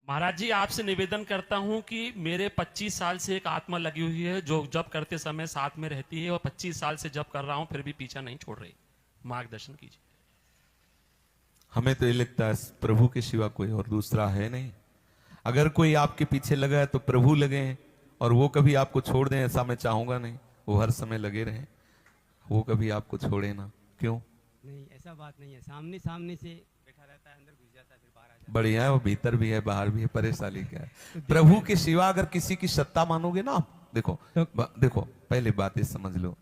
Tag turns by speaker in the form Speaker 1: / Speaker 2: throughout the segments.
Speaker 1: महाराज जी, आपसे निवेदन करता हूं कि मेरे 25 साल से एक आत्मा लगी हुई है जो जप करते समय साथ में रहती है, और 25 साल से जप कर रहा हूं फिर भी पीछा नहीं छोड़ रही। मार्गदर्शन कीजिए।
Speaker 2: हमें तो ये लगता है प्रभु के सिवा कोई और दूसरा है नहीं। अगर कोई आपके पीछे लगा है तो प्रभु लगे हैं, और वो कभी आपको छोड़ दें ऐसा मैं चाहूंगा नहीं। वो हर समय लगे रहें, वो कभी आपको छोड़े ना। क्यों?
Speaker 3: नहीं, ऐसा बात नहीं है। सामने सामने से बैठा रहता है, अंदर घुस जाता है, फिर बाहर आ जाता है।
Speaker 2: बढ़िया है, वो भीतर भी है बाहर भी है, परेशानी क्या है? प्रभु के सिवा अगर किसी की सत्ता मानोगे ना आप, देखो देखो, पहले बात ये समझ लो,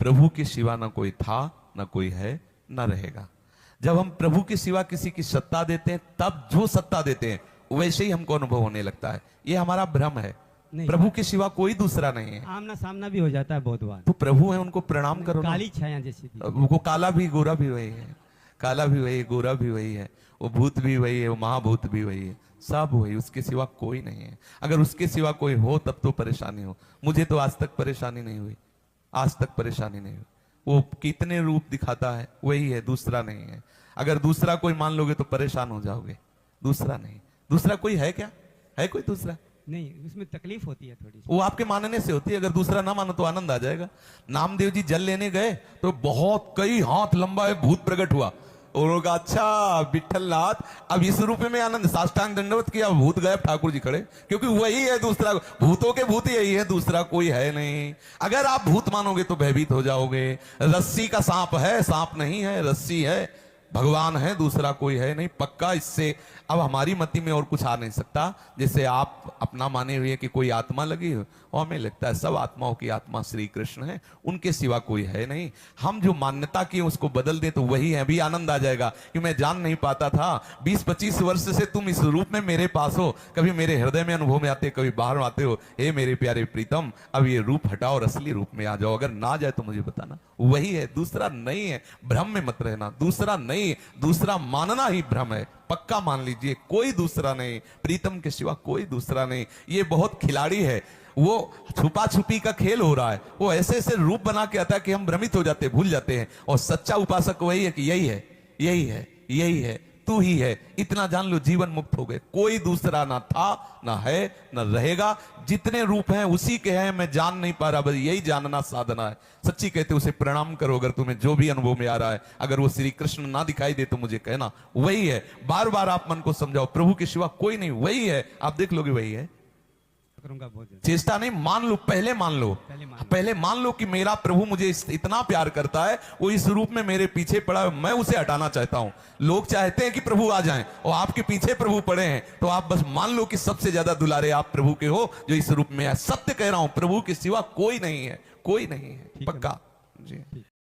Speaker 2: प्रभु के सिवा ना कोई था, ना कोई है, ना रहेगा। जब हम प्रभु के सिवा किसी की सत्ता देते हैं, तब जो सत्ता देते हैं वैसे ही हमको अनुभव होने लगता है। ये हमारा भ्रम है। प्रभु के सिवा कोई दूसरा नहीं है।
Speaker 3: आमना सामना भी हो जाता है बहुत बार।
Speaker 2: तो प्रभु है, उनको प्रणाम करो ना।
Speaker 3: काली छाया जैसी भी।
Speaker 2: वो काला भी गोरा भी वही है, काला भी वही, गोरा भी वही है, वो भूत भी वही है, वो महाभूत भी वही है, सब वही, उसके सिवा कोई नहीं है। अगर उसके सिवा कोई हो तब तो परेशानी हो। मुझे तो आज तक परेशानी नहीं हुई, आज तक परेशानी नहीं हुई। वो कितने रूप दिखाता है वही है, दूसरा नहीं है। अगर दूसरा कोई मान लोगे तो परेशान हो जाओगे। दूसरा नहीं, दूसरा कोई है क्या? है कोई दूसरा?
Speaker 3: नहीं, उसमें तकलीफ होती है थोड़ी सी।
Speaker 2: वो आपके मानने से होती है। अगर दूसरा ना मानो तो आनंद आ जाएगा। नामदेव जी जल लेने गए तो बहुत कई हाथ लंबा है भूत प्रकट हुआ, और वो कहा अच्छा विठल नाथ, अब इस रूप में आनंद। साष्टांग दंडवत किया, भूत गए, ठाकुर जी खड़े, क्योंकि वही है दूसरा। भूतों के भूत यही है, दूसरा कोई है नहीं। अगर आप भूत मानोगे तो भयभीत हो जाओगे। रस्सी का सांप है, सांप नहीं है, रस्सी है। भगवान है, दूसरा कोई है नहीं, पक्का। इससे अब हमारी मति में और कुछ आ नहीं सकता। जैसे आप अपना माने हुए कि कोई आत्मा लगी हो, और हमें लगता है सब आत्माओं की आत्मा श्री कृष्ण है, उनके सिवा कोई है नहीं। हम जो मान्यता की उसको बदल दें तो वही है। अभी आनंद आ जाएगा कि मैं जान नहीं पाता था, 20-25 वर्ष से तुम इस रूप में मेरे पास हो, कभी मेरे हृदय में अनुभव में आते, कभी बाहर आते हो। हे मेरे प्यारे प्रीतम, अब ये रूप हटाओ और असली रूप में आ जाओ। अगर ना जाए तो मुझे बताना, वही है, दूसरा नहीं है। भ्रम में मत रहना, दूसरा नहीं, दूसरा मानना ही भ्रम है। पक्का मान लीजिए, कोई दूसरा नहीं, प्रीतम के सिवा कोई दूसरा नहीं। ये बहुत खिलाड़ी है, वो छुपा छुपी का खेल हो रहा है। वो ऐसे ऐसे रूप बना के आता है कि हम भ्रमित हो जाते, भूल जाते हैं। और सच्चा उपासक वही है कि यही है, यही है, यही है, तू ही है। इतना जान लो, जीवन मुक्त हो गए। कोई दूसरा ना था, ना है, ना रहेगा। जितने रूप हैं उसी के हैं, मैं जान नहीं पा रहा, बस यही जानना साधना है। सच्ची कहते उसे प्रणाम करो। अगर तुम्हें जो भी अनुभव में आ रहा है, अगर वो श्री कृष्ण ना दिखाई दे तो मुझे कहना, वही है। बार बार आप मन को समझाओ, प्रभु के सिवा कोई नहीं, वही है। आप देख लोगे वही है।
Speaker 3: करूंगा बहुत जल्द।
Speaker 2: चेष्टा नहीं, मान लो, पहले मान लो, पहले मान लो कि मेरा प्रभु मुझे इतना प्यार करता है, वो इस रूप में मेरे पीछे पड़ा है, मैं उसे हटाना चाहता हूं। लोग चाहते हैं कि प्रभु आ जाएं, और आपके पीछे प्रभु पड़े हैं, तो आप बस मान लो कि सबसे ज्यादा दुलारे आप प्रभु के हो जो इस रूप में है। सत्य कह रहा हूं, प्रभु के सिवा कोई नहीं है, कोई नहीं है, पक्का जी।